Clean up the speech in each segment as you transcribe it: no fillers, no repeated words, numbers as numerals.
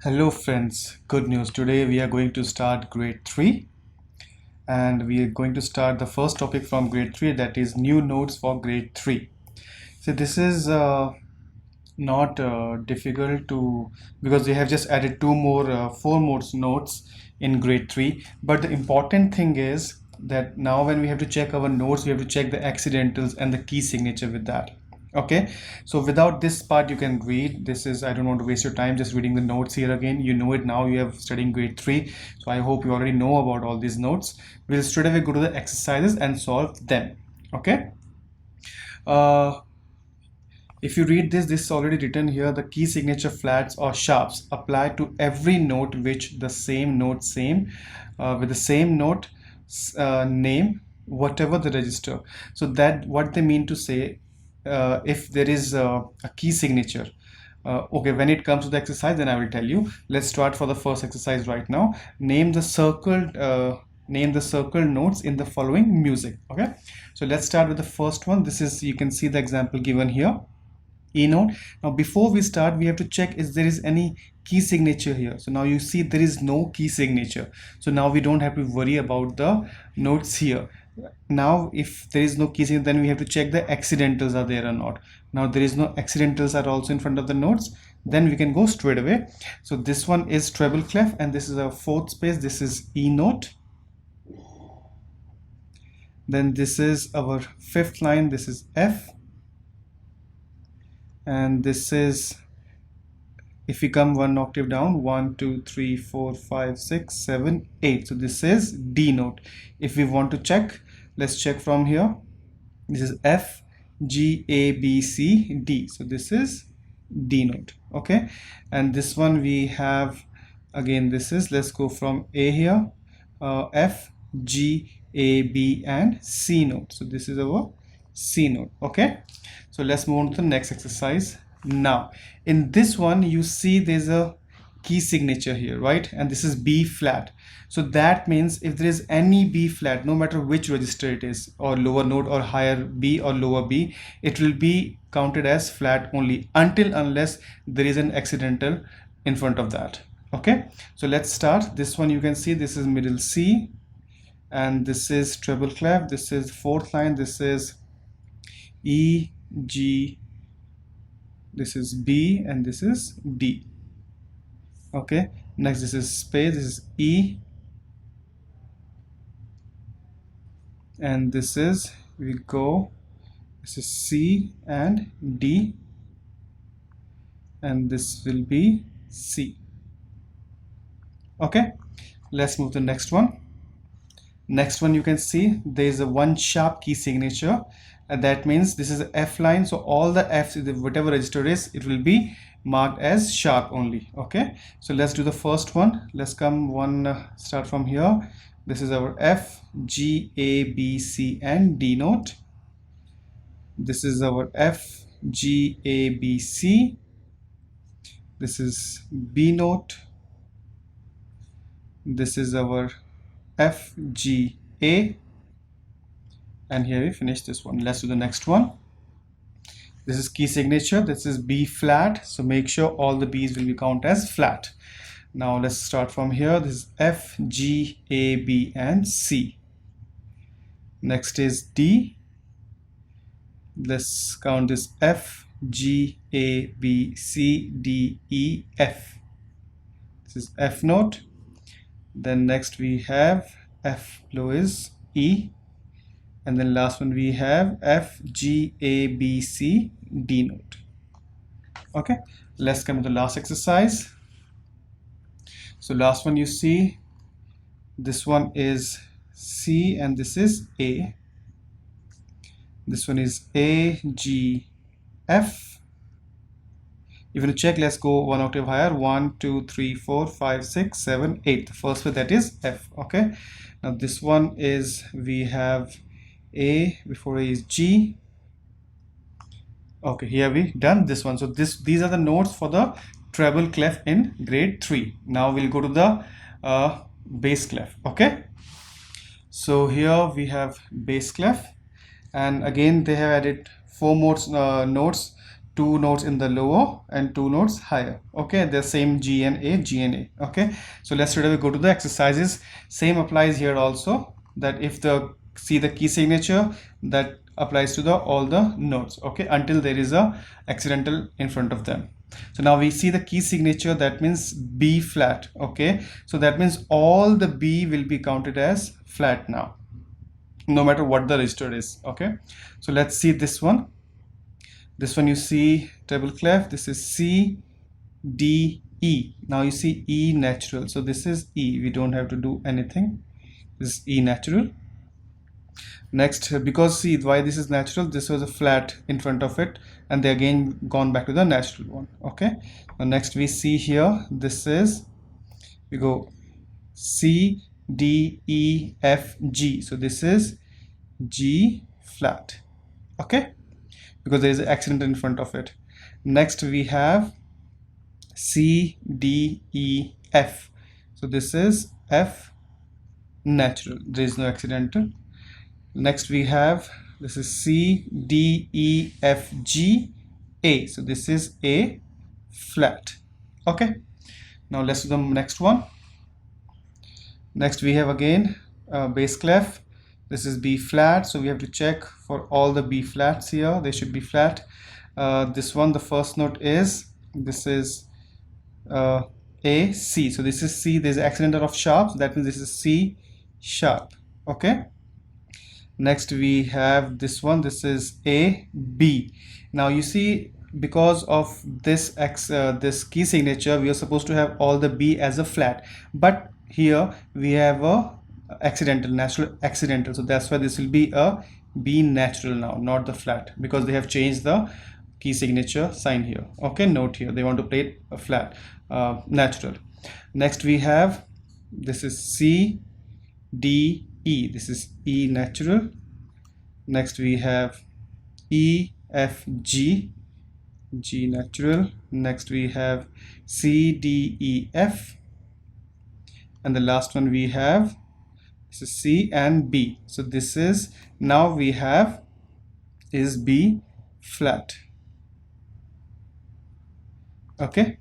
Hello friends, good news. Today we are going to start grade 3 and we are going to start the first topic from grade 3, that is new notes for grade 3. So this is not difficult to, because we have just added four more notes in grade 3, but the important thing is that now when we have to check our notes, we have to check the accidentals and the key signature with that. Okay, so without this part you can read. This is, I don't want to waste your time just reading the notes here again. You know it now, you have studying grade 3, so I hope you already know about all these notes. We'll straight away go to the exercises and solve them. Okay, uh, if you read this is already written here. The key signature flats or sharps apply to every note which the same note with the same note name, whatever the register. So that what they mean to say, if there is a key signature. Okay, when it comes to the exercise, then I will tell you. Let's start for the first exercise right now. Name the circled notes in the following music. Okay, so let's start with the first one. This is, you can see the example given here, E note. Now before we start, we have to check if there is any key signature here. So now you see there is no key signature, so now we don't have to worry about the notes here. Now if there is no key signature, then we have to check the accidentals are there or not. Now there is no accidentals are also in front of the notes, then we can go straight away. So this one is treble clef and this is a fourth space. This is E note. Then this is our fifth line, this is F. And this is, if we come one octave down, 1 2 3 4 5 6 7 8, so this is D note. If we want to check, let's check from here. This is F G A B C D, so this is D note. Okay, and this one we have, again this is, let's go from A here, F G A B and C note, so this is our C note. Okay, so let's move on to the next exercise. Now in this one you see there's a key signature here, right? And this is B flat. So that means if there is any B flat, no matter which register it is, or lower note or higher B or lower B, it will be counted as flat only unless there is an accidental in front of that. Okay, so let's start. This one you can see this is middle C, and this is treble clef, this is fourth line, this is E, G, this is B, and this is D. Okay, next this is space, this is E, and this is, we go, this is C and D, and this will be C. Okay, let's move to the next one. Next one you can see there is a one sharp key signature, and that means this is a F line, so all the F's, whatever register is, it will be marked as sharp only. Okay, so let's do the first one. Let's come one start from here. This is our F G A B C and D note. This is our F G A B C. This is B note. This is our F G A, and here we finish this one. Let's do the next one. This is key signature, this is B flat, so make sure all the B's will be counted as flat. Now let's start from here. This is F G A B and C. Next is D. Let's count this F G A B C D E F. This is F note. Then next we have F below is E, and then last one we have F G A B C D note. Okay, let's come to the last exercise. So last one you see, this one is C and this is A. This one is A G F. If you check, let's go one octave higher, 1 2 3 4 5 6 7 8. The first one, that is F. Okay, now this one is, we have A, before A is G. Okay, here we done this one. So these are the notes for the treble clef in grade 3. Now we'll go to the bass clef. Okay, so here we have bass clef, and again they have added four more notes two notes in the lower and two notes higher. Okay, they're same G and A, G and A. Okay, so let's straight away go to the exercises. Same applies here also, that if the see the key signature, that applies to the all the notes. Okay, until there is a accidental in front of them. So now we see the key signature, that means B flat. Okay, so that means all the B will be counted as flat now, no matter what the register is. Okay, so let's see this one. This one you see treble clef, this is C, D, E. Now you see E natural, so this is E, we don't have to do anything, this is E natural. Next, because see why this is natural, this was a flat in front of it and they again gone back to the natural one. Okay, now next we see here, this is, we go C, D, E, F, G, so this is G flat. Okay, because there is an accident in front of it. Next we have C, D, E, F, so this is F natural, there is no accidental. Next we have, this is C, D, E, F, G, A, so this is A flat. Okay, now let's do the next one. Next we have again bass clef, this is B flat, so we have to check for all the B flats here, they should be flat. This one, the first note is, this is A, C, so this is C, there's an accidental of sharp, so that means this is C sharp. Okay, next we have this one, this is A, B. Now you see, because of this this key signature, we are supposed to have all the B as a flat, but here we have a accidental, natural accidental, so that's why this will be a B natural now, not the flat, because they have changed the key signature sign here. Okay, note here they want to play it a flat, natural. Next we have, this is C, D, E, this is E natural. Next we have E, F, G, G natural. Next we have C, D, E, F, and the last one we have, this is C and B, so this is, now we have is B flat. Okay,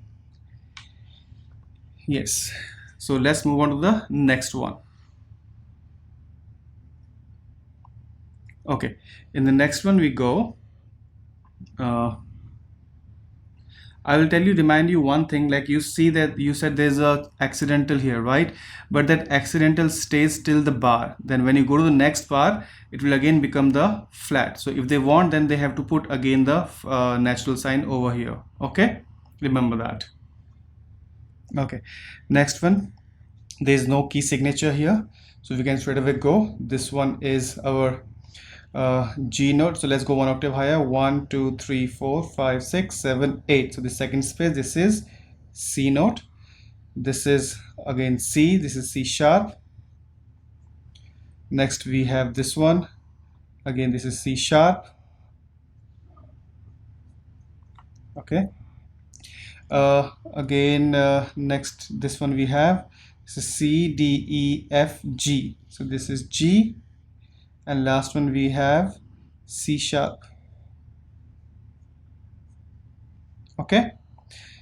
yes, so let's move on to the next one. Okay, in the next one we go, I will tell you, remind you one thing, like you see that you said there's a accidental here, right? But that accidental stays till the bar. Then when you go to the next bar, it will again become the flat. So if they want, then they have to put again the natural sign over here. Okay, remember that. Okay, next one, there is no key signature here, so we can straight away go. This one is our G note, so let's go one octave higher, 1 2 3 4 5 6 7 8, so the second space, this is C note, this is again C, this is C sharp. Next we have this one, again this is C sharp. Okay, again next this one we have, this is C, D, E, F, G, so this is G, and last one we have C sharp. Okay,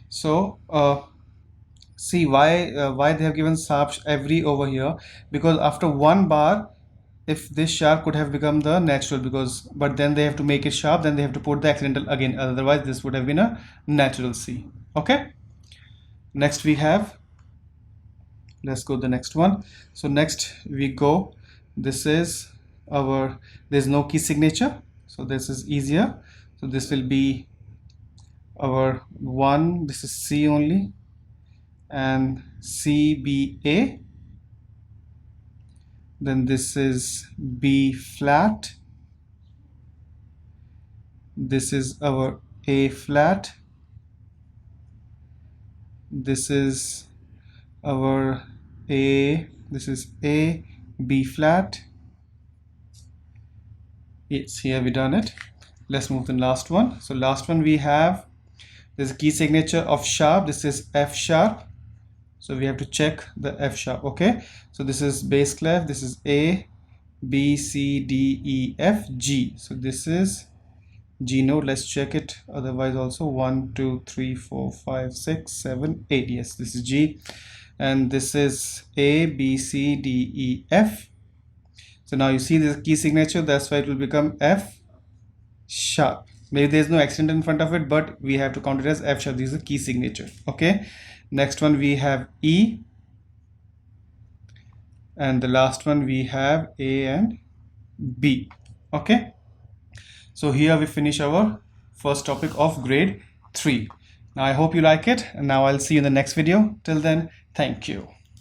so see why they have given sharp every over here, because after one bar, if this sharp could have become the natural, because but then they have to make it sharp, then they have to put the accidental again, otherwise this would have been a natural C. Okay, next we have, let's go to the next one. So next we go, this is our, there's no key signature, so this is easier, so this will be our one, this is C only, and C, B, A, then this is B flat, this is our A flat, this is our A, this is A, B flat. Yes, here we done it. Let's move to the last one. So last one we have, there's a key signature of sharp, this is F sharp, so we have to check the F sharp. Okay, so this is bass clef, this is A, B, C, D, E, F, G, so this is G note, let's check it otherwise also. 1 2 3 4 5 6 7 8. Yes, this is G, and this is A B C D E F. So now you see this key signature, that's why it will become F sharp. Maybe there's no accent in front of it, but we have to count it as F sharp. This is a key signature. Okay, next one we have E, and the last one we have A and B. Okay, so here we finish our first topic of grade 3. Now I hope you like it, and now I'll see you in the next video. Till then, thank you.